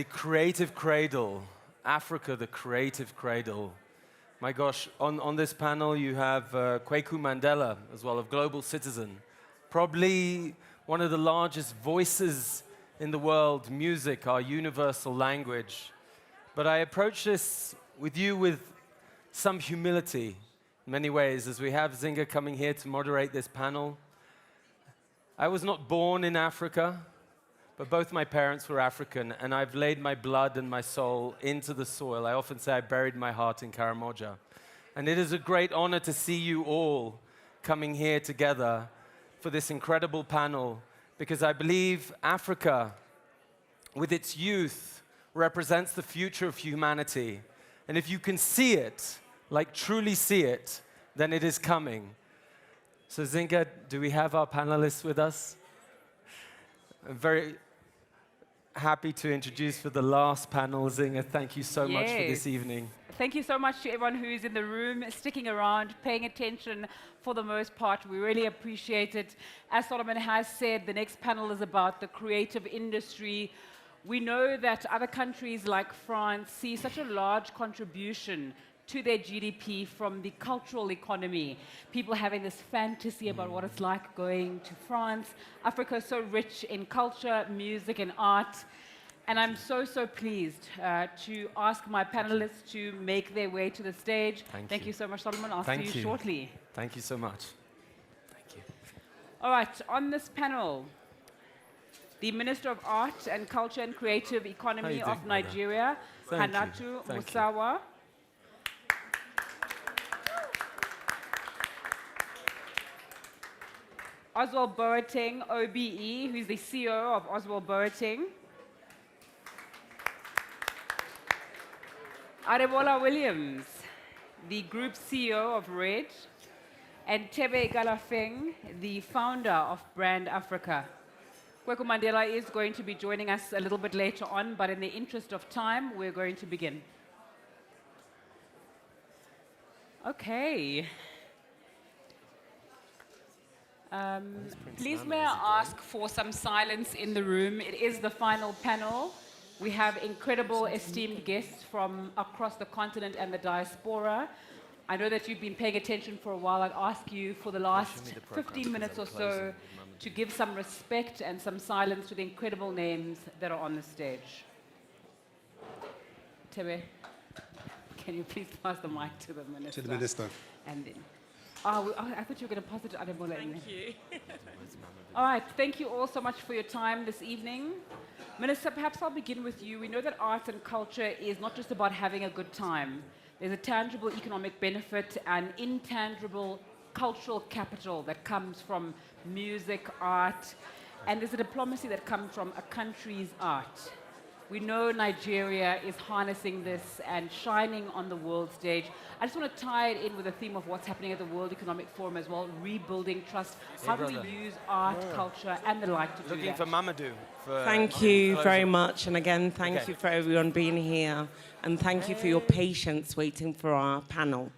the creative cradle, Africa, the creative cradle. My gosh, on this panel you have Kwaku Mandela, as well, of Global Citizen. Probably one of the largest voices in the world, music, our universal language. But I approach this with you with some humility in many ways, as we have Zinga coming here to moderate this panel. I was not born in Africa, but both my parents were African, and I've laid my blood and my soul into the soil. I often say I buried my heart in Karamoja. And it is a great honor to see you all coming here together for this incredible panel, because I believe Africa, with its youth, represents the future of humanity. And if you can see it, like truly see it, then it is coming. So Zinga, do we have our panelists with us? I'm very happy to introduce for the last panel, Zinga. Thank you so much for this evening. Thank you so much to everyone who is in the room, sticking around, paying attention for the most part. We really appreciate it. As Solomon has said, the next panel is about the creative industry. We know that other countries like France see such a large contribution to their GDP from the cultural economy. People having this fantasy about what it's like going to France. Africa is so rich in culture, music, and art. And I'm so, so pleased to ask my panelists to make their way to the stage. Thank you so much, Solomon. I'll see you shortly. Thank you so much. Thank you. All right, on this panel, the Minister of Art and Culture and Creative Economy of Nigeria, Hannatu Musawa. Oswald Boateng, OBE, who's the CEO of Oswald Boateng. Arebola Williams, the Group CEO of Red. And Tebe Galafeng, the founder of Brand Africa. Kwaku Mandela is going to be joining us a little bit later on, but in the interest of time, we're going to begin. Okay. Please may I ask for some silence in the room. It is the final panel. We have incredible esteemed guests from across the continent and the diaspora. I know that you've been paying attention for a while. I'd ask you for the last 15 minutes or so to give some respect and some silence to the incredible names that are on the stage. Tebe, can you please pass the mic to the minister? To the minister. And then. Oh, I thought you were going to pass it to Adebola. Thank you. All right, thank you all so much for your time this evening. Minister, perhaps I'll begin with you. We know that arts and culture is not just about having a good time. There's a tangible economic benefit and intangible cultural capital that comes from music, art, and there's a diplomacy that comes from a country's art. We know Nigeria is harnessing this and shining on the world stage. I just want to tie it in with the theme of what's happening at the World Economic Forum as well, rebuilding trust. How do we use art, culture, and the like to do that? Looking for Mamadou. Thank you very much. And again, thank you for everyone being here. And thank you for your patience waiting for our panel.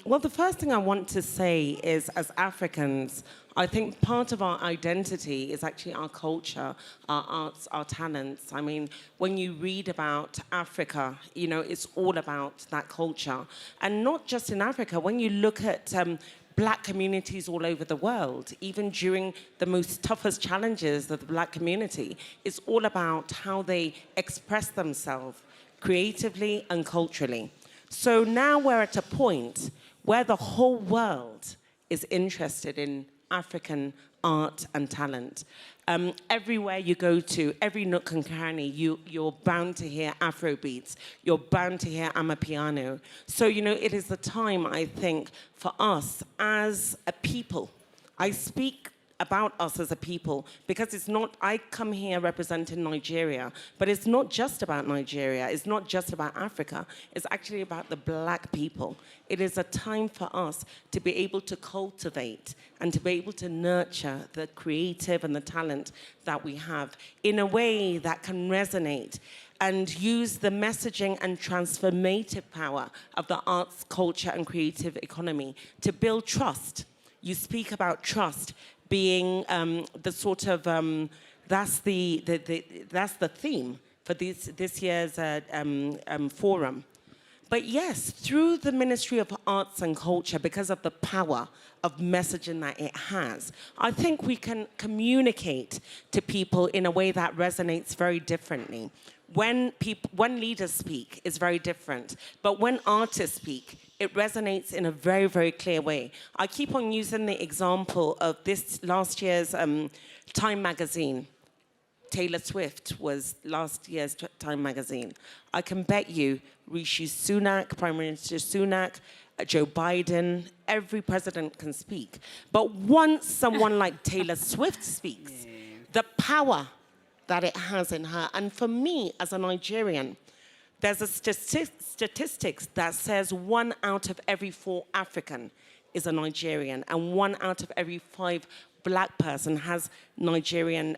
Well, the first thing I want to say is, as Africans, I think part of our identity is actually our culture, our arts, our talents. I mean, when you read about Africa, you know, it's all about that culture. And not just in Africa. When you look at Black communities all over the world, even during the most toughest challenges of the Black community, it's all about how they express themselves creatively and culturally. So now we're at a point where the whole world is interested in African art and talent. Everywhere you go to, every nook and cranny, you're bound to hear Afrobeats. You're bound to hear Amapiano. So, you know, it is the time, I think, for us as a people. I speak about us as a people because it's not, I come here representing Nigeria, but it's not just about Nigeria. It's not just about Africa. It's actually about the Black people. It is a time for us to be able to cultivate and to be able to nurture the creative and the talent that we have in a way that can resonate and use the messaging and transformative power of the arts, culture, and creative economy to build trust. You speak about trust being the sort of, that's the theme. for this year's forum. But yes, through the Ministry of Arts and Culture, because of the power of messaging that it has, I think we can communicate to people in a way that resonates very differently. When leaders speak, it's very different. But when artists speak, it resonates in a very, very clear way. I keep on using the example of this last year's Time magazine. Taylor Swift was last year's Time magazine. I can bet you Rishi Sunak, Prime Minister Sunak, Joe Biden, every president can speak. But once someone like Taylor Swift speaks, the power that it has in her, and for me as a Nigerian, there's a statistics that says 1 out of every 4 African is a Nigerian, and 1 out of every 5 Black person has Nigerian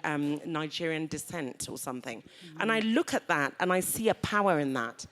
descent or something. And I look at that and I see a power in that.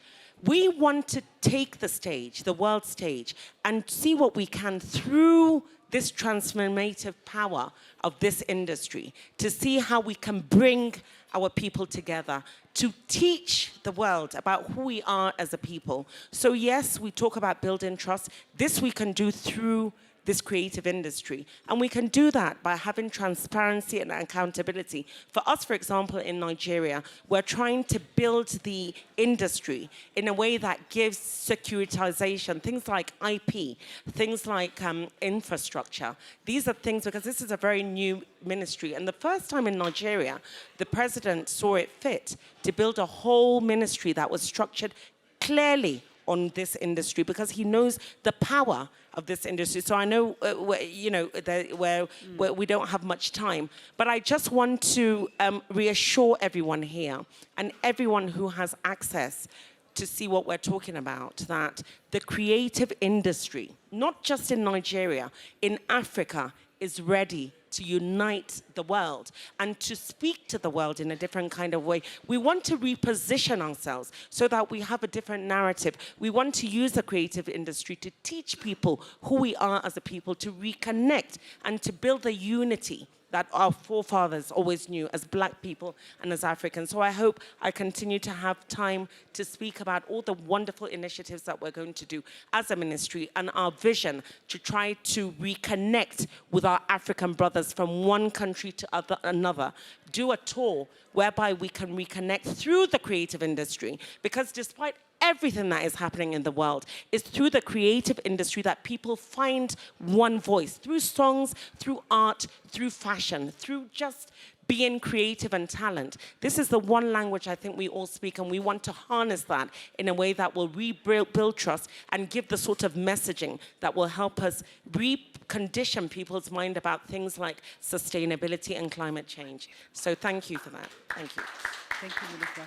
We want to take the stage, the world stage, and see what we can through this transformative power of this industry, to see how we can bring our people together, to teach the world about who we are as a people. So yes, we talk about building trust. This we can do through this creative industry. And we can do that by having transparency and accountability. For us, for example, in Nigeria, we're trying to build the industry in a way that gives securitization, things like IP, things like infrastructure. These are things, because this is a very new ministry. And the first time in Nigeria, the president saw it fit to build a whole ministry that was structured clearly on this industry, because he knows the power of this industry. So I know, where we don't have much time, but I just want to reassure everyone here and everyone who has access to see what we're talking about, that the creative industry, not just in Nigeria, in Africa, is ready to unite the world and to speak to the world in a different kind of way. We want to reposition ourselves so that we have a different narrative. We want to use the creative industry to teach people who we are as a people, to reconnect and to build the unity that our forefathers always knew as Black people and as Africans. So I hope I continue to have time to speak about all the wonderful initiatives that we're going to do as a ministry, and our vision to try to reconnect with our African brothers from one country to another. Do a tour whereby we can reconnect through the creative industry, because despite everything that is happening in the world, is through the creative industry that people find one voice, through songs, through art, through fashion, through just being creative and talent. This is the one language I think we all speak, and we want to harness that in a way that will rebuild trust and give the sort of messaging that will help us recondition people's mind about things like sustainability and climate change. So thank you for that. Thank you. Thank you, Minister.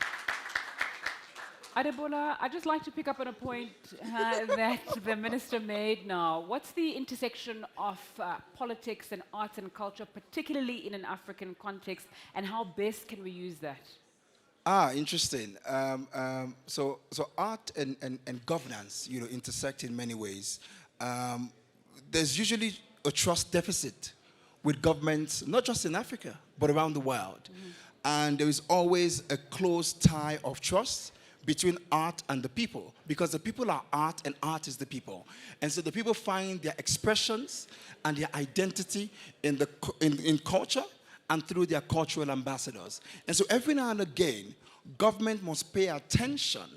Adebola, I'd just like to pick up on a point that the Minister made now. What's the intersection of politics and arts and culture, particularly in an African context, and how best can we use that? Interesting. So art and governance, intersect in many ways. There's usually a trust deficit with governments, not just in Africa, but around the world. Mm-hmm. And there is always a close tie of trust between art and the people, because the people are art and art is the people. And so the people find their expressions and their identity in culture and through their cultural ambassadors. And so every now and again, government must pay attention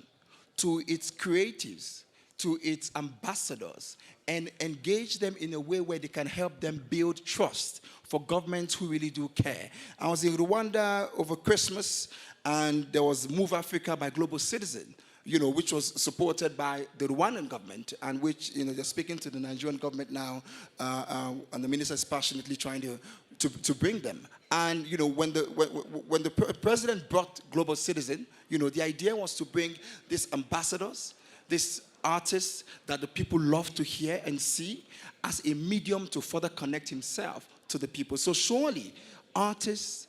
to its creatives, to its ambassadors, and engage them in a way where they can help them build trust for governments who really do care. I was in Rwanda over Christmas, and there was Move Africa by Global Citizen, which was supported by the Rwandan government, and which, they're speaking to the Nigerian government now, and the minister is passionately trying to bring them. And, when the president brought Global Citizen, the idea was to bring these ambassadors, these artists that the people love to hear and see, as a medium to further connect himself to the people. So surely, artists,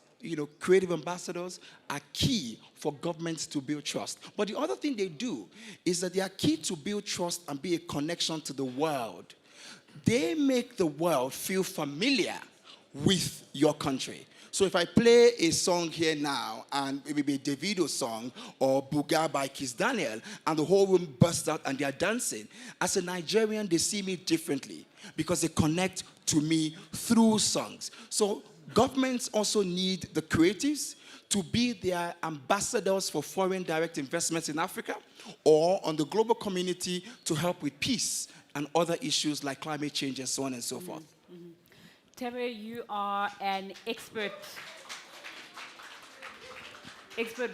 creative ambassadors are key for governments to build trust. But the other thing they do is that they are key to build trust and be a connection to the world. They make the world feel familiar with your country. So if I play a song here now, and it may be a Davido song or Buga by Kiss Daniel, and the whole room bursts out and they are dancing, as a Nigerian, they see me differently because they connect to me through songs. So governments also need the creatives to be their ambassadors for foreign direct investments in Africa, or on the global community to help with peace and other issues like climate change and so on and so forth. Tebe, you are an expert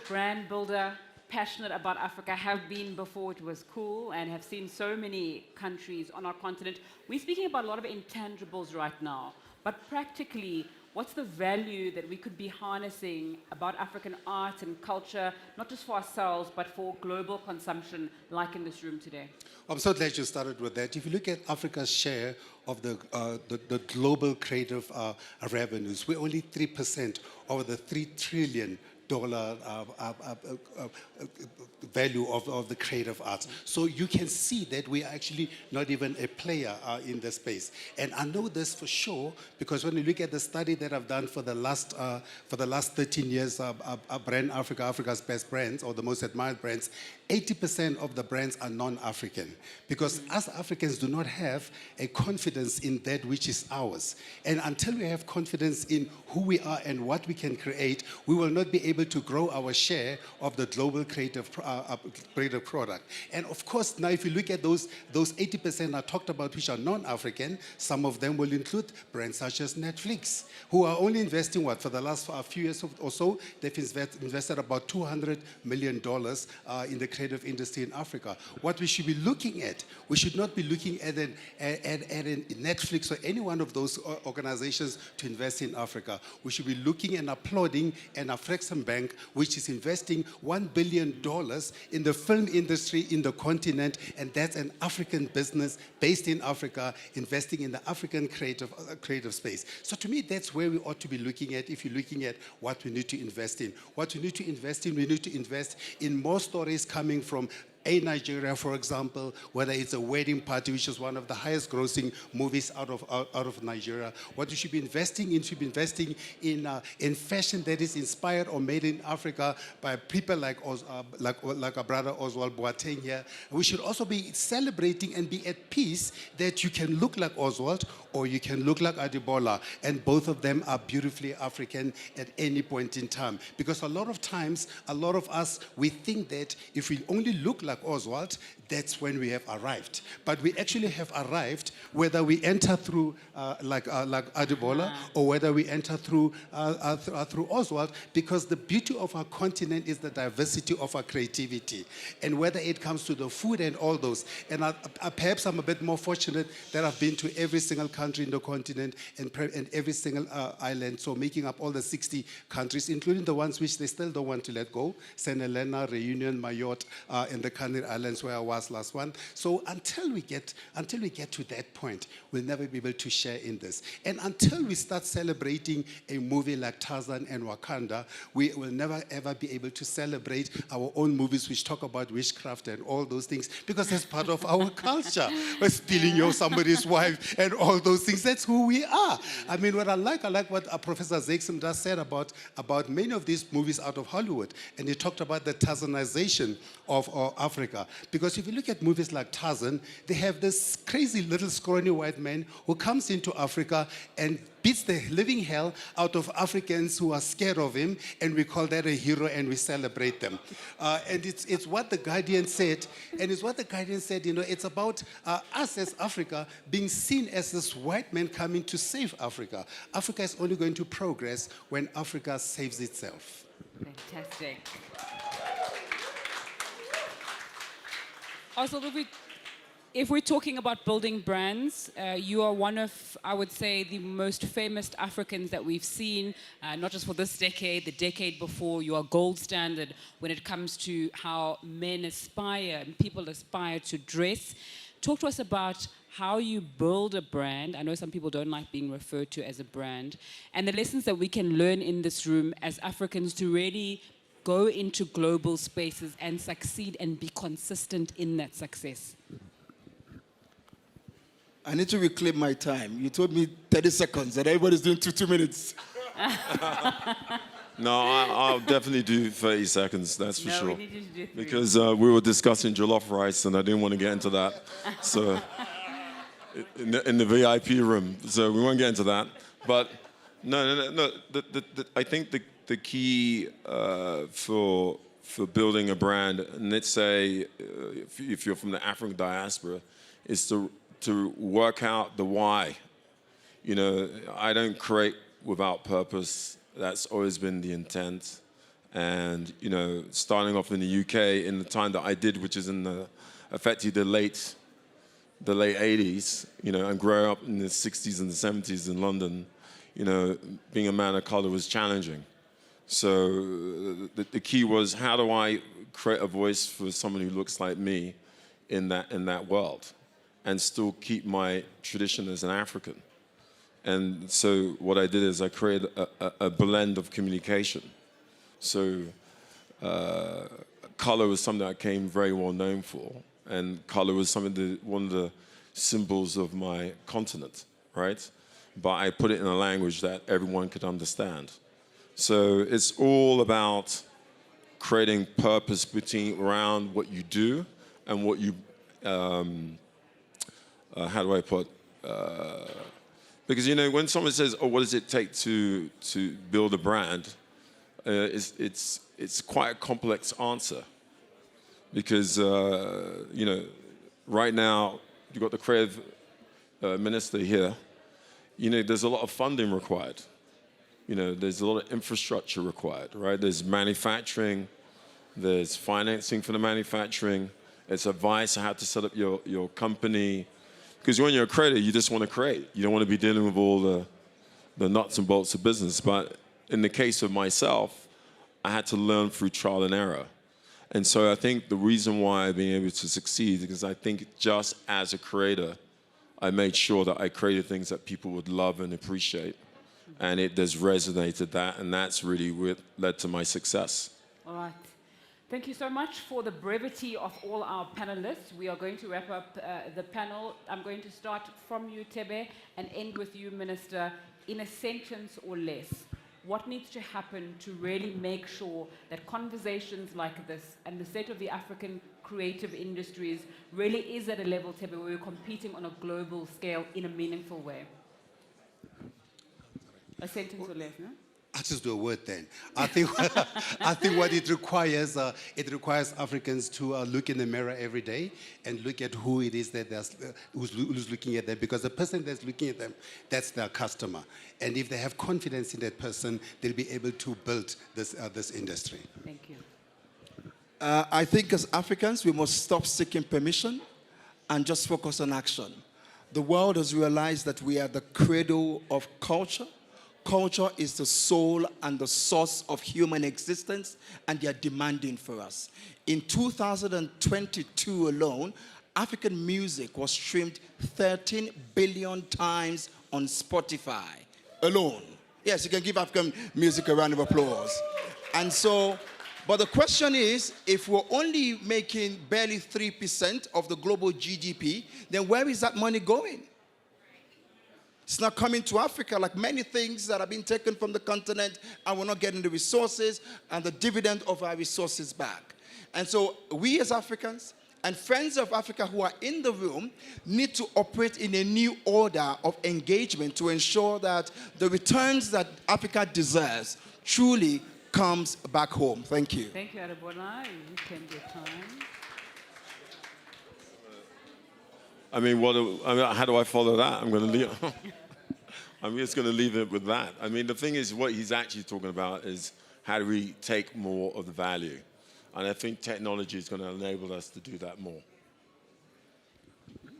brand builder, passionate about Africa, have been before it was cool, and have seen so many countries on our continent. We're speaking about a lot of intangibles right now, but practically, what's the value that we could be harnessing about African art and culture, not just for ourselves, but for global consumption, like in this room today? I'm so glad you started with that. If you look at Africa's share of the global creative revenues, we're only 3% over the $3 trillion value of the creative arts. So you can see that we are actually not even a player in the space. And I know this for sure because when you look at the study that I've done for the last 13 years, Brand Africa, Africa's best brands or the most admired brands, 80% of the brands are non-African because us Africans do not have a confidence in that which is ours. And until we have confidence in who we are and what we can create, we will not be able to grow our share of the global creative product. And of course, now if you look at those 80% I talked about which are non-African, some of them will include brands such as Netflix, who are only investing, what, for the last few years or so, they've invested about $200 million in the creative industry in Africa. What we should be looking at, we should not be looking at a Netflix or any one of those organizations to invest in Africa. We should be looking and applauding an Afrexim Bank, which is investing $1 billion in the film industry in the continent, and that's an African business based in Africa, investing in the African creative space. So to me, that's where we ought to be looking at if you're looking at what we need to invest in. What we need to invest in, we need to invest in more stories coming from Nigeria, for example, whether it's a wedding party, which is one of the highest grossing movies out of Nigeria. What you should be investing in, in fashion that is inspired or made in Africa by people like our brother Oswald Boateng here. We should also be celebrating and be at peace that you can look like Oswald or you can look like Adibola, and both of them are beautifully African at any point in time. Because a lot of times, a lot of us, we think that if we only look like Oswald, that's when we have arrived. But we actually have arrived whether we enter through like Adibola or whether we enter through Oswald, because the beauty of our continent is the diversity of our creativity. And whether it comes to the food and all those, and perhaps I'm a bit more fortunate that I've been to every single country in the continent and every single island, so making up all the 60 countries, including the ones which they still don't want to let go, St. Helena, Reunion, Mayotte, and the Canary Islands where I was last one. So until we get to that point, we'll never be able to share in this. And until we start celebrating a movie like Tarzan and Wakanda, we will never ever be able to celebrate our own movies which talk about witchcraft and all those things, because that's part of our culture. We're stealing somebody's wife and all those things. That's who we are. I mean, what I like what Professor Zeksim just said about many of these movies out of Hollywood. And he talked about the Tarzanization of Africa. Because if you look at movies like Tarzan, they have this crazy little scrawny white man who comes into Africa and beats the living hell out of Africans who are scared of him, and we call that a hero and we celebrate them. And it's what the Guardian said, and it's what the Guardian said, it's about us as Africa being seen as this white man coming to save Africa. Africa is only going to progress when Africa saves itself. Fantastic. Also, if we're talking about building brands, you are one of, I would say, the most famous Africans that we've seen, not just for this decade, the decade before. You are gold standard when it comes to how men aspire and people aspire to dress. Talk to us about how you build a brand. I know some people don't like being referred to as a brand, and the lessons that we can learn in this room as Africans to really go into global spaces and succeed and be consistent in that success. I need to reclaim my time. You told me 30 seconds and everybody's doing two minutes. No, I'll definitely do 30 seconds, that's for No, sure. we need you to do 3. Because we were discussing jollof rice and I didn't want to get into that. So, in the VIP room, so we won't get into that. But no. I think the key for building a brand, and let's say if you're from the African diaspora, is to work out the why. You know, I don't create without purpose. That's always been the intent. And, you know, starting off in the UK in the time that I did, which is in effectively the late 80s, you know, and growing up in the 60s and the 70s in London, you know, being a man of color was challenging. So the key was, how do I create a voice for someone who looks like me in that world and still keep my tradition as an African? And so what I did is I created a blend of communication. So color was something I came very well known for, and color was one of the symbols of my continent, right? But I put it in a language that everyone could understand. So it's all about creating purpose around what you do and what you, how do I put, because, you know, when someone says, oh, what does it take to build a brand, it's quite a complex answer. Because, you know, right now, you've got the creative minister here. You know, there's a lot of funding required. You know, there's a lot of infrastructure required, right? There's manufacturing, there's financing for the manufacturing, it's advice on how to set up your company. Because when you're a creator, you just want to create. You don't want to be dealing with all the nuts and bolts of business. But in the case of myself, I had to learn through trial and error. And so I think the reason why I've been able to succeed is because I think just as a creator, I made sure that I created things that people would love and appreciate. And it has resonated that, and that's really what led to my success. All right. Thank you so much for the brevity of all our panelists. We are going to wrap up the panel. I'm going to start from you, Tebe, and end with you, Minister, in a sentence or less. What needs to happen to really make sure that conversations like this and the state of the African creative industries really is at a level, Tebe, where we're competing on a global scale in a meaningful way? A sentence or less, no? I'll just do a word then. I think what it requires Africans to look in the mirror every day and look at who it is that who's looking at them, because the person that's looking at them, that's their customer. And if they have confidence in that person, they'll be able to build this industry. Thank you. I think as Africans, we must stop seeking permission and just focus on action. The world has realized that we are the cradle of culture. Culture is the soul and the source of human existence, and they are demanding for us. In 2022 alone, African music was streamed 13 billion times on Spotify alone. Yes, you can give African music a round of applause. And so, but the question is, if we're only making barely 3% of the global GDP, then where is that money going? It's not coming to Africa, like many things that have been taken from the continent, and we're not getting the resources and the dividend of our resources back. And so we as Africans and friends of Africa who are in the room need to operate in a new order of engagement to ensure that the returns that Africa deserves truly comes back home. Thank you. Thank you, Adebola. You can get time. I mean, how do I follow that? I'm going to leave. I'm just going to leave it with that. I mean, the thing is, what he's actually talking about is how do we take more of the value? And I think technology is going to enable us to do that more.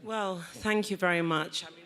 Well, thank you very much. I mean,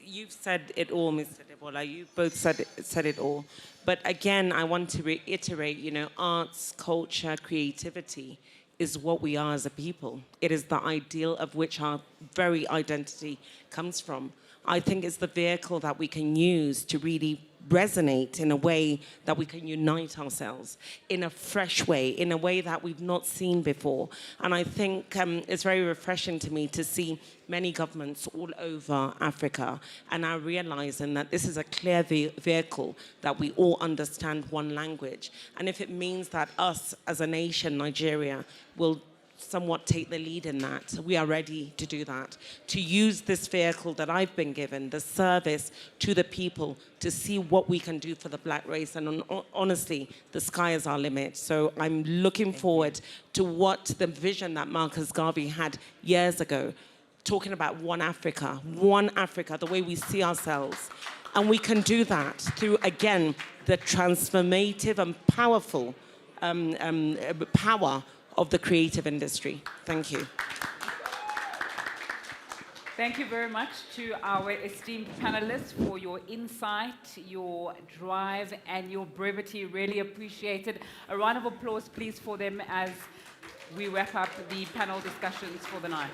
you've said it all, Mr. Debola. You both said it all. But again, I want to reiterate, you know, arts, culture, creativity is what we are as a people. It is the ideal of which our very identity comes from. I think it's the vehicle that we can use to really resonate in a way that we can unite ourselves in a fresh way, in a way that we've not seen before. And I think it's very refreshing to me to see many governments all over Africa and now realizing that this is a clear vehicle that we all understand one language. And if it means that us as a nation, Nigeria, will somewhat take the lead in that, we are ready to do that, to use this vehicle that I've been given, the service to the people, to see what we can do for the black race. And honestly, the sky is our limit. So I'm looking forward to what the vision that Marcus Garvey had years ago, talking about one Africa, the way we see ourselves. And we can do that through, again, the transformative and powerful power of the creative industry. Thank you. Thank you very much to our esteemed panelists for your insight, your drive, and your brevity. Really appreciated. A round of applause, please, for them as we wrap up the panel discussions for the night.